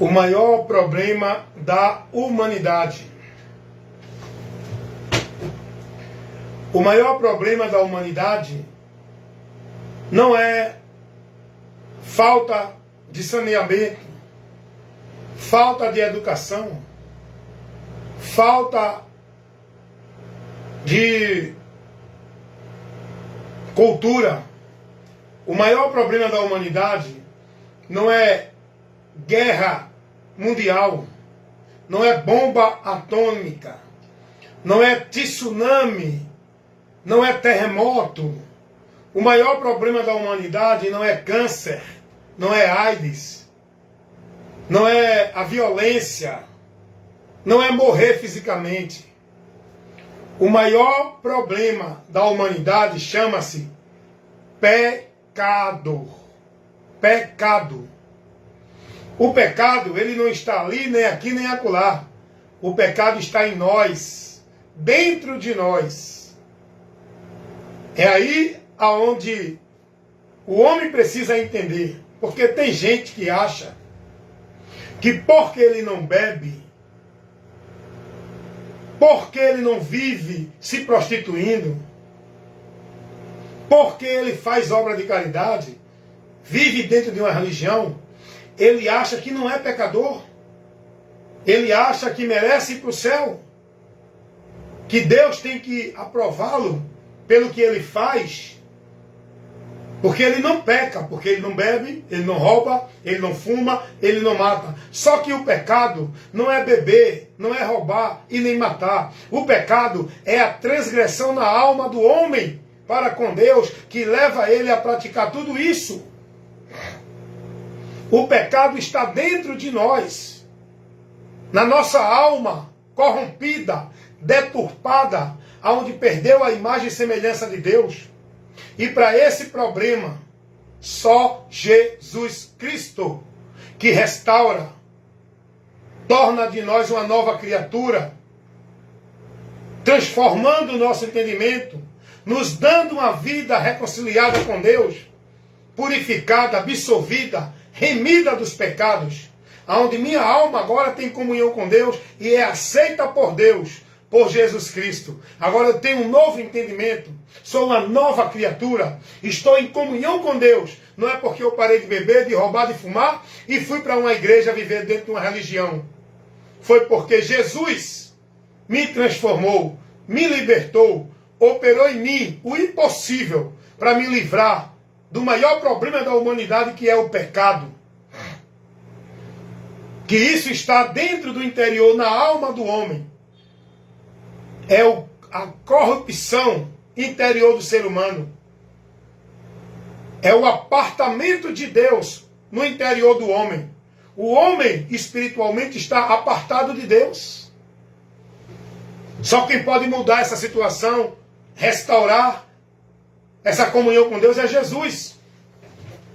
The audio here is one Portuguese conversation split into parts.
O maior problema da humanidade. O maior problema da humanidade não é falta de saneamento, falta de educação, falta de cultura. O maior problema da humanidade não é guerra mundial, não é bomba atômica, não é tsunami, não é terremoto. O maior problema da humanidade não é câncer, não é AIDS, não é a violência, não é morrer fisicamente. O maior problema da humanidade chama-se pecado. Pecado. O pecado, ele não está ali, nem aqui, nem acolá. O pecado está em nós, dentro de nós. É aí aonde o homem precisa entender. Porque tem gente que acha que porque ele não bebe, porque ele não vive se prostituindo, porque ele faz obra de caridade, vive dentro de uma religião, ele acha que não é pecador. Ele acha que merece ir para o céu. Que Deus tem que aprová-lo pelo que ele faz. Porque ele não peca, porque ele não bebe, ele não rouba, ele não fuma, ele não mata. Só que o pecado não é beber, não é roubar e nem matar. O pecado é a transgressão na alma do homem para com Deus, que leva ele a praticar tudo isso. O pecado está dentro de nós, na nossa alma corrompida, deturpada, aonde perdeu a imagem e semelhança de Deus. E para esse problema, só Jesus Cristo, que restaura, torna de nós uma nova criatura, transformando o nosso entendimento, nos dando uma vida reconciliada com Deus, purificada, absolvida, remida dos pecados, onde minha alma agora tem comunhão com Deus e é aceita por Deus, por Jesus Cristo. Agora eu tenho um novo entendimento, sou uma nova criatura, estou em comunhão com Deus. Não é porque eu parei de beber, de roubar, de fumar e fui para uma igreja viver dentro de uma religião. Foi porque Jesus me transformou, me libertou, operou em mim o impossível para me livrar do maior problema da humanidade, que é o pecado. Que isso está dentro do interior, na alma do homem. É a corrupção interior do ser humano. É o apartamento de Deus no interior do homem. O homem espiritualmente está apartado de Deus. Só quem pode mudar essa situação, restaurar essa comunhão com Deus é Jesus.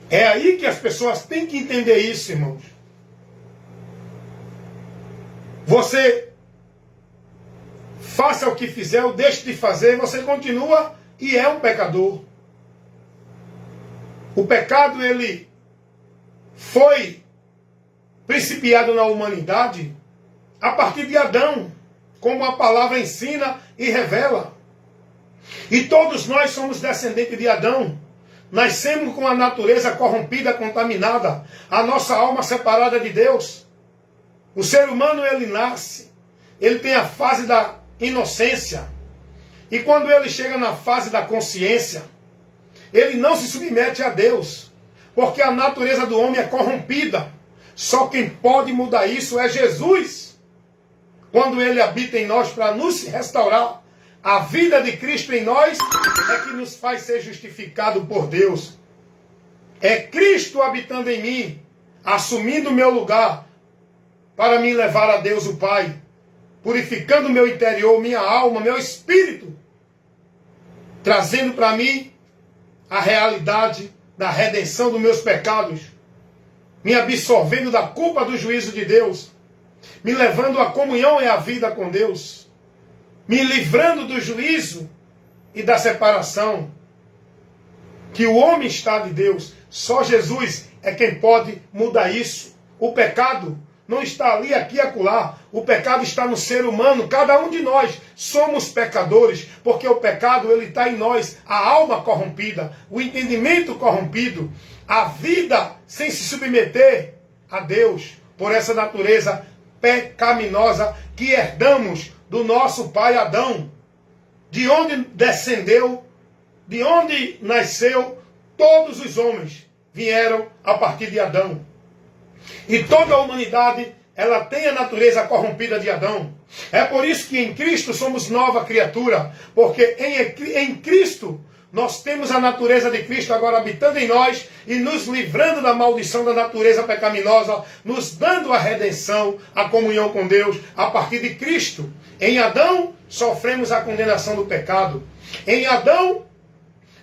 É aí que as pessoas têm que entender isso, irmãos. Você faça o que fizer ou deixe de fazer, você continua e é um pecador. O pecado, ele foi principiado na humanidade a partir de Adão, como a palavra ensina e revela. E todos nós somos descendentes de Adão. Nascemos com a natureza corrompida, contaminada, a nossa alma separada de Deus. O ser humano, ele nasce, ele tem a fase da inocência. E quando ele chega na fase da consciência, ele não se submete a Deus, porque a natureza do homem é corrompida. Só quem pode mudar isso é Jesus. Quando ele habita em nós para nos restaurar, a vida de Cristo em nós é que nos faz ser justificado por Deus. É Cristo habitando em mim, assumindo o meu lugar, para me levar a Deus o Pai, purificando o meu interior, minha alma, meu espírito, trazendo para mim a realidade da redenção dos meus pecados, me absolvendo da culpa do juízo de Deus, me levando à comunhão e à vida com Deus, me livrando do juízo e da separação, que o homem está de Deus. Só Jesus é quem pode mudar isso. O pecado não está ali, aqui e acolá. O pecado está no ser humano. Cada um de nós somos pecadores, porque o pecado ele está em nós. A alma corrompida, o entendimento corrompido, a vida sem se submeter a Deus, por essa natureza pecaminosa que herdamos do nosso pai Adão. De onde descendeu, de onde nasceu, todos os homens vieram a partir de Adão. E toda a humanidade, ela tem a natureza corrompida de Adão. É por isso que em Cristo somos nova criatura. Porque em Cristo nós temos a natureza de Cristo agora habitando em nós e nos livrando da maldição da natureza pecaminosa, nos dando a redenção, a comunhão com Deus a partir de Cristo. Em Adão sofremos a condenação do pecado. Em Adão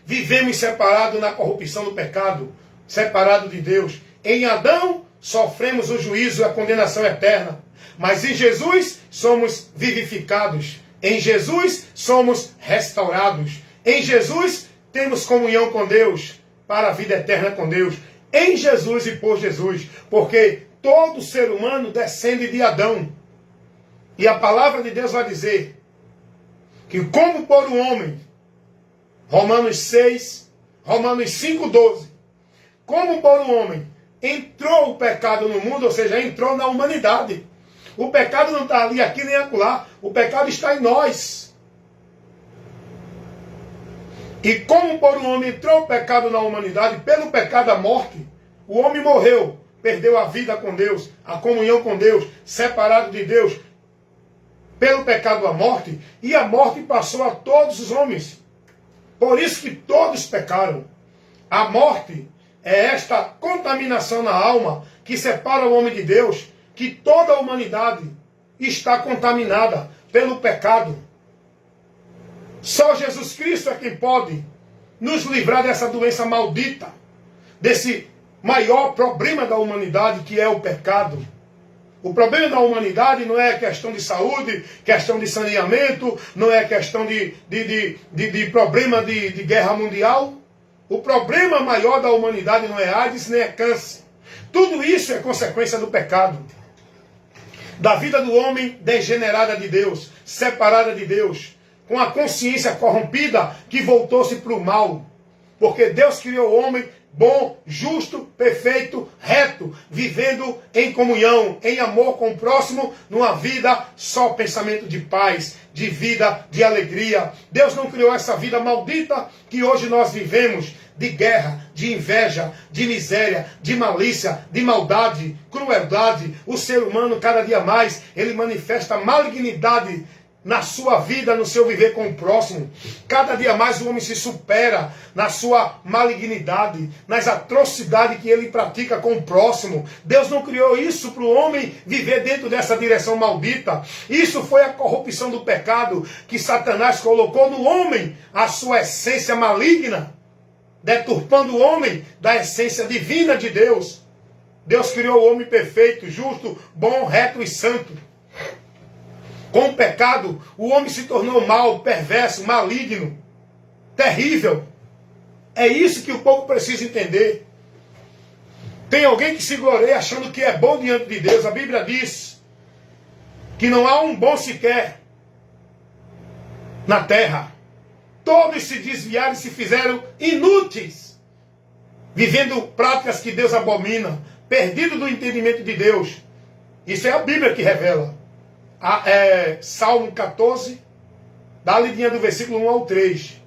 vivemos separados na corrupção do pecado, separados de Deus. Em Adão sofremos o juízo e a condenação eterna. Mas em Jesus somos vivificados. Em Jesus somos restaurados. Em Jesus temos comunhão com Deus para a vida eterna com Deus. Em Jesus e por Jesus. Porque todo ser humano descende de Adão. E a palavra de Deus vai dizer que como por um homem, Romanos 5:12, como por um homem entrou o pecado no mundo, ou seja, entrou na humanidade. O pecado não está ali, aqui nem acolá. O pecado está em nós. E como por um homem entrou o pecado na humanidade, pelo pecado a morte, o homem morreu, perdeu a vida com Deus, a comunhão com Deus, separado de Deus, pelo pecado a morte, e a morte passou a todos os homens. Por isso que todos pecaram. A morte é esta contaminação na alma que separa o homem de Deus, que toda a humanidade está contaminada pelo pecado. Só Jesus Cristo é quem pode nos livrar dessa doença maldita, desse maior problema da humanidade, que é o pecado. O problema da humanidade não é questão de saúde, questão de saneamento, não é questão de problema de guerra mundial. O problema maior da humanidade não é AIDS, nem é câncer. Tudo isso é consequência do pecado. Da vida do homem degenerada de Deus, separada de Deus, com a consciência corrompida que voltou-se para o mal. Porque Deus criou o homem bom, justo, perfeito, reto, vivendo em comunhão, em amor com o próximo, numa vida só pensamento de paz, de vida, de alegria. Deus não criou essa vida maldita que hoje nós vivemos, de guerra, de inveja, de miséria, de malícia, de maldade, crueldade. O ser humano, cada dia mais, ele manifesta malignidade na sua vida, no seu viver com o próximo. Cada dia mais o homem se supera na sua malignidade, nas atrocidades que ele pratica com o próximo. Deus não criou isso para o homem viver dentro dessa direção maldita. Isso foi a corrupção do pecado que Satanás colocou no homem, a sua essência maligna, deturpando o homem da essência divina de Deus. Deus criou o homem perfeito, justo, bom, reto e santo. Com o pecado, o homem se tornou mau, perverso, maligno, terrível. É isso que o povo precisa entender. Tem alguém que se gloreia achando que é bom diante de Deus. A Bíblia diz que não há um bom sequer na terra. Todos se desviaram e se fizeram inúteis, vivendo práticas que Deus abomina, perdido do entendimento de Deus. Isso é a Bíblia que revela. Salmo 14, dá a lidinha do versículo 1 ao 3.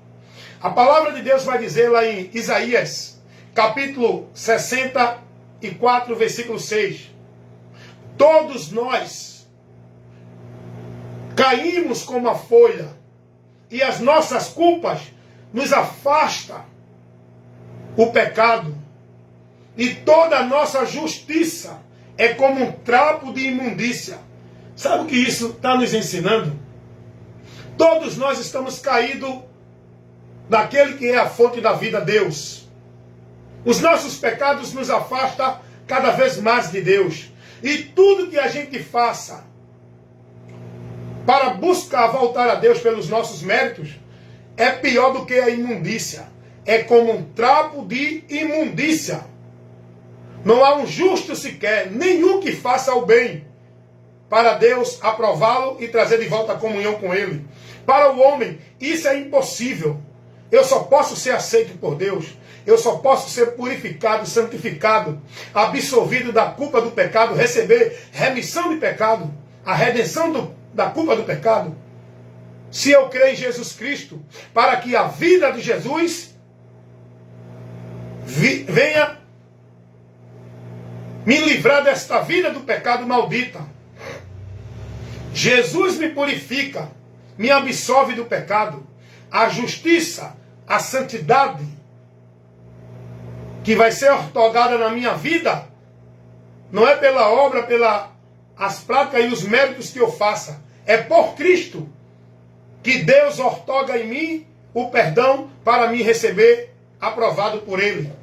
A palavra de Deus vai dizer lá em Isaías, capítulo 64, versículo 6. Todos nós caímos como a folha, e as nossas culpas nos afastam o pecado, e toda a nossa justiça é como um trapo de imundícia. Sabe o que isso está nos ensinando? Todos nós estamos caídos daquele que é a fonte da vida, Deus. Os nossos pecados nos afastam cada vez mais de Deus. E tudo que a gente faça para buscar voltar a Deus pelos nossos méritos é pior do que a imundícia. É como um trapo de imundícia. Não há um justo sequer, nenhum que faça o bem, para Deus aprová-lo e trazer de volta a comunhão com Ele. Para o homem, isso é impossível. Eu só posso ser aceito por Deus. Eu só posso ser purificado, santificado, absolvido da culpa do pecado, receber remissão de pecado, a redenção da culpa do pecado, se eu creio em Jesus Cristo, para que a vida de Jesus venha me livrar desta vida do pecado maldita. Jesus me purifica, me absolve do pecado. A justiça, a santidade que vai ser otorgada na minha vida, não é pela obra, pelas práticas e os méritos que eu faça. É por Cristo que Deus outorga em mim o perdão para me receber aprovado por Ele.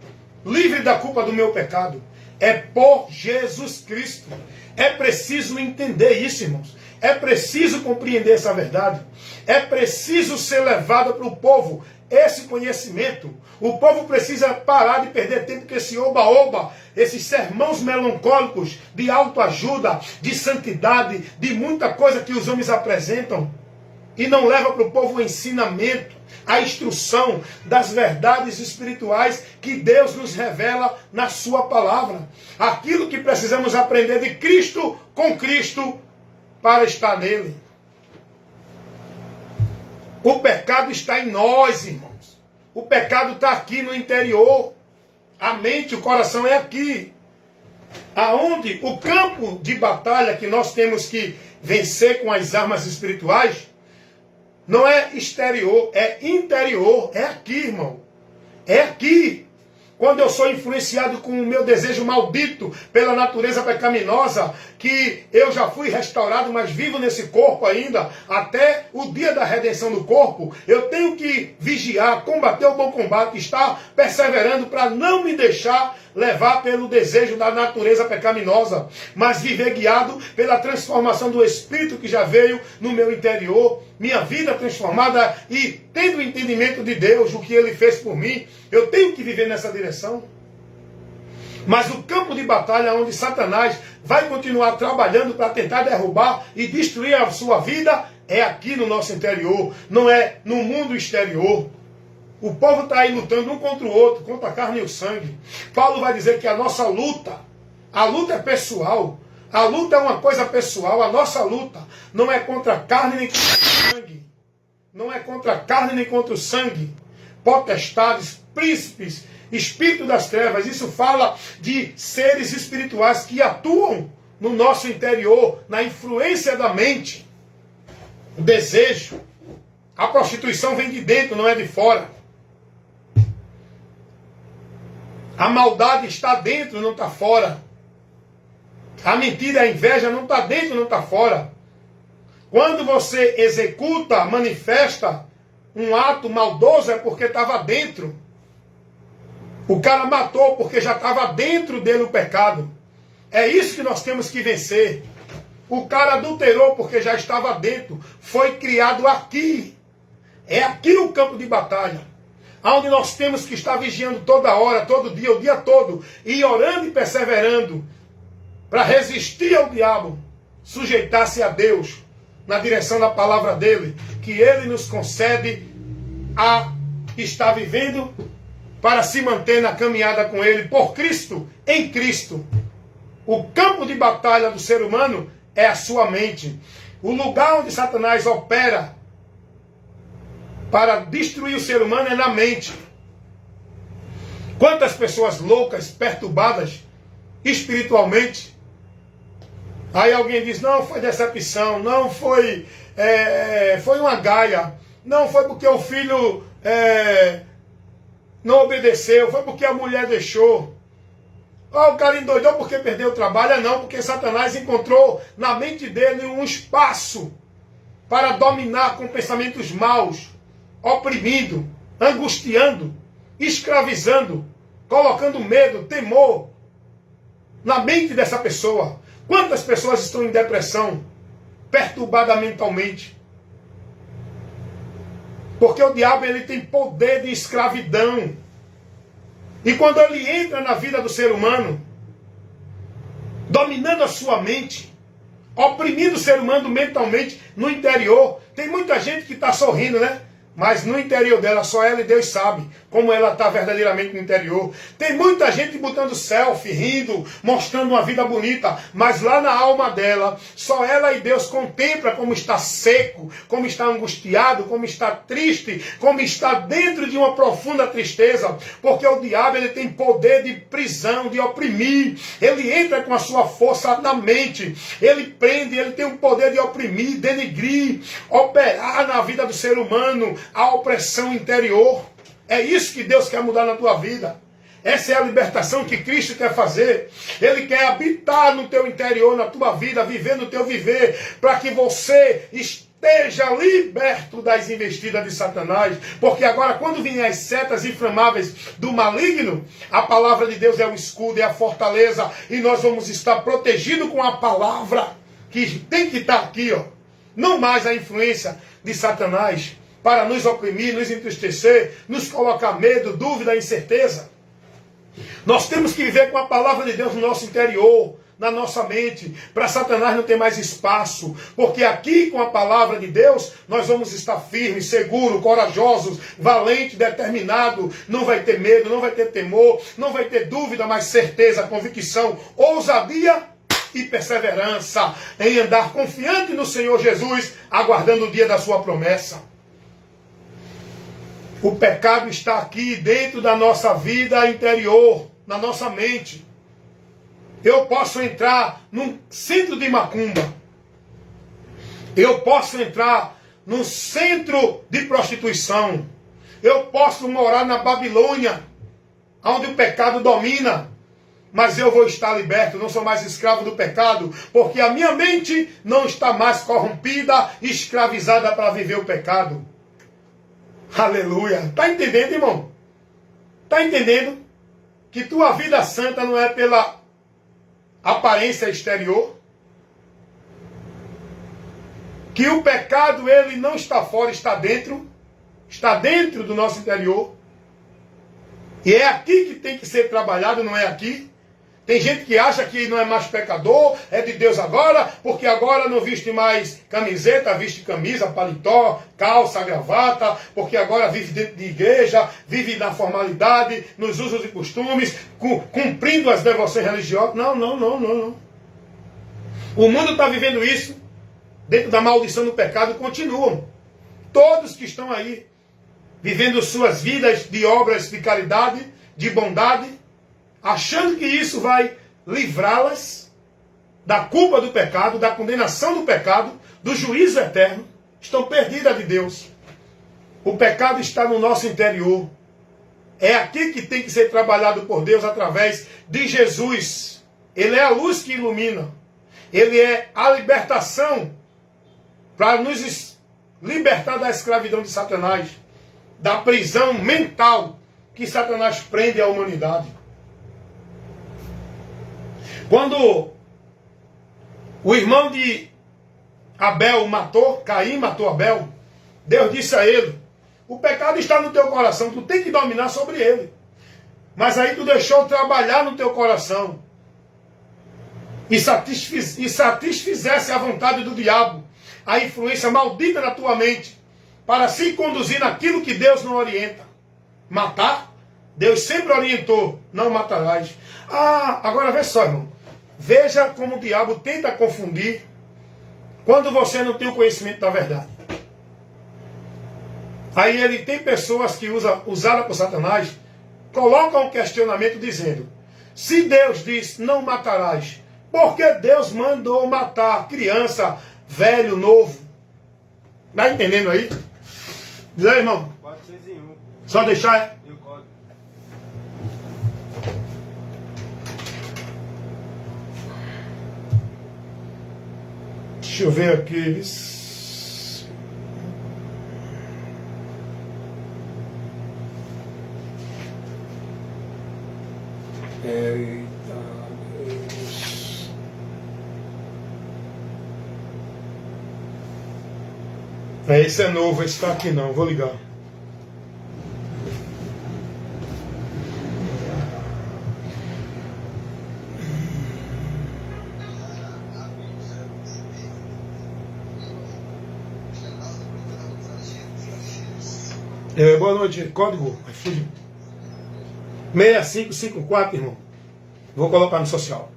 Livre da culpa do meu pecado. É por Jesus Cristo. É preciso entender isso, irmãos. É preciso compreender essa verdade. É preciso ser levado para o povo esse conhecimento. O povo precisa parar de perder tempo com esse oba-oba, esses sermãos melancólicos de autoajuda, de santidade, de muita coisa que os homens apresentam. E não leva para o povo o ensinamento, a instrução das verdades espirituais que Deus nos revela na sua palavra. Aquilo que precisamos aprender de Cristo com Cristo para estar nele. O pecado está em nós, irmãos. O pecado está aqui no interior. A mente, o coração é aqui. Aonde o campo de batalha que nós temos que vencer com as armas espirituais não é exterior, é interior. É aqui, irmão. É aqui. Quando eu sou influenciado com o meu desejo maldito pela natureza pecaminosa, que eu já fui restaurado, mas vivo nesse corpo ainda, até o dia da redenção do corpo, eu tenho que vigiar, combater o bom combate, estar perseverando para não me deixar levar pelo desejo da natureza pecaminosa, mas viver guiado pela transformação do Espírito que já veio no meu interior, minha vida transformada e tendo o entendimento de Deus, o que Ele fez por mim. Eu tenho que viver nessa direção. Mas o campo de batalha onde Satanás vai continuar trabalhando para tentar derrubar e destruir a sua vida é aqui no nosso interior, não é no mundo exterior. O povo está aí lutando um contra o outro, contra a carne e o sangue. Paulo vai dizer que a nossa luta, a luta é pessoal. A luta é uma coisa pessoal. A nossa luta não é contra a carne nem contra o sangue. Não é contra a carne nem contra o sangue. Potestades, príncipes, espírito das trevas. Isso fala de seres espirituais que atuam no nosso interior, na influência da mente. O desejo. A prostituição vem de dentro, não é de fora. A maldade está dentro, não está fora. A mentira, a inveja não está dentro, não está fora. Quando você executa, manifesta um ato maldoso, é porque estava dentro. O cara matou porque já estava dentro dele o pecado. É isso que nós temos que vencer. O cara adulterou porque já estava dentro. Foi criado aqui. É aqui o campo de batalha. Onde nós temos que estar vigiando toda hora, todo dia, o dia todo. E orando e perseverando. Para resistir ao diabo. Sujeitar-se a Deus. Na direção da palavra dele. Que ele nos concede a estar vivendo para se manter na caminhada com ele, por Cristo, em Cristo. O campo de batalha do ser humano é a sua mente. O lugar onde Satanás opera para destruir o ser humano é na mente. Quantas pessoas loucas, perturbadas espiritualmente. Aí alguém diz, não, foi decepção, não foi, foi uma gaia, não foi porque o filho não obedeceu, foi porque a mulher deixou. O cara endoidou porque perdeu o trabalho. Não, porque Satanás encontrou na mente dele um espaço para dominar com pensamentos maus, oprimindo, angustiando, escravizando, colocando medo, temor na mente dessa pessoa. Quantas pessoas estão em depressão, perturbadas mentalmente? Porque o diabo ele tem poder de escravidão. E quando ele entra na vida do ser humano, dominando a sua mente, oprimindo o ser humano mentalmente no interior. Tem muita gente que está sorrindo, né? Mas no interior dela, só ela e Deus sabe como ela está verdadeiramente no interior. Tem muita gente botando selfie, rindo, mostrando uma vida bonita, mas lá na alma dela, só ela e Deus contempla como está seco, como está angustiado, como está triste, como está dentro de uma profunda tristeza, porque o diabo ele tem poder de prisão, de oprimir. Ele entra com a sua força na mente, ele prende, ele tem o poder de oprimir, denegrir, operar na vida do ser humano a opressão interior. É isso que Deus quer mudar na tua vida. Essa é a libertação que Cristo quer fazer. Ele quer habitar no teu interior, na tua vida, viver no teu viver, para que você esteja liberto das investidas de Satanás. Porque agora, quando virem as setas inflamáveis do maligno, a palavra de Deus é o escudo, é a fortaleza, e nós vamos estar protegidos com a palavra, que tem que estar aqui, ó. Não mais a influência de Satanás, para nos oprimir, nos entristecer, nos colocar medo, dúvida, incerteza. Nós temos que viver com a palavra de Deus no nosso interior, na nossa mente, para Satanás não ter mais espaço, porque aqui com a palavra de Deus, nós vamos estar firmes, seguros, corajosos, valentes, determinados, não vai ter medo, não vai ter temor, não vai ter dúvida, mas certeza, convicção, ousadia e perseverança em andar confiante no Senhor Jesus, aguardando o dia da sua promessa. O pecado está aqui dentro da nossa vida interior, na nossa mente. Eu posso entrar num centro de macumba. Eu posso entrar num centro de prostituição. Eu posso morar na Babilônia, onde o pecado domina. Mas eu vou estar liberto, não sou mais escravo do pecado, porque a minha mente não está mais corrompida, escravizada para viver o pecado. Aleluia. Está entendendo, irmão? Está entendendo? Que tua vida santa não é pela aparência exterior. Que o pecado, ele não está fora, está dentro. Está dentro do nosso interior. E é aqui que tem que ser trabalhado, não é aqui. Tem gente que acha que não é mais pecador, é de Deus agora, porque agora não veste mais camiseta, veste camisa, paletó, calça, gravata, porque agora vive dentro de igreja, vive na formalidade, nos usos e costumes, cumprindo as devoções religiosas. Não. O mundo está vivendo isso, dentro da maldição do pecado, continuam. Todos que estão aí, vivendo suas vidas de obras de caridade, de bondade, achando que isso vai livrá-las da culpa do pecado, da condenação do pecado, do juízo eterno, estão perdidas de Deus. O pecado está no nosso interior. É aqui que tem que ser trabalhado por Deus através de Jesus. Ele é a luz que ilumina. Ele é a libertação para nos libertar da escravidão de Satanás, da prisão mental que Satanás prende à humanidade. Quando o irmão de Abel Caim matou Abel, Deus disse a ele: o pecado está no teu coração, tu tem que dominar sobre ele. Mas aí tu deixou trabalhar no teu coração e satisfizesse a vontade do diabo, a influência maldita na tua mente, para se conduzir naquilo que Deus não orienta. Matar, Deus sempre orientou: não matarás. Agora vê só, irmão. Veja como o diabo tenta confundir quando você não tem o conhecimento da verdade. Aí ele tem pessoas que usadas por Satanás, colocam um questionamento dizendo: se Deus diz não matarás, por que Deus mandou matar criança, velho, novo? Está entendendo aí? Diz aí, irmão. 4, 6 e 1. Só deixar. E o código? Deixa eu ver aqui. Eita Deus. Esse é novo, esse está aqui não, vou ligar. Boa noite, código iFood 6554, irmão. Vou colocar no social.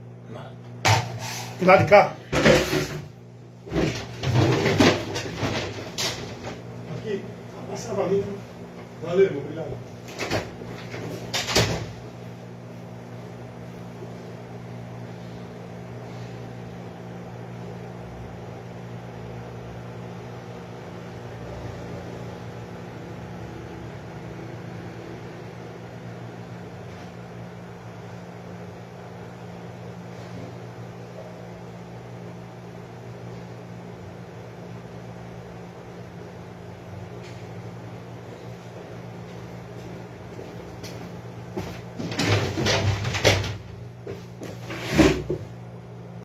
Lá de cá. Aqui, passa a valinha. Valeu, irmão, obrigado.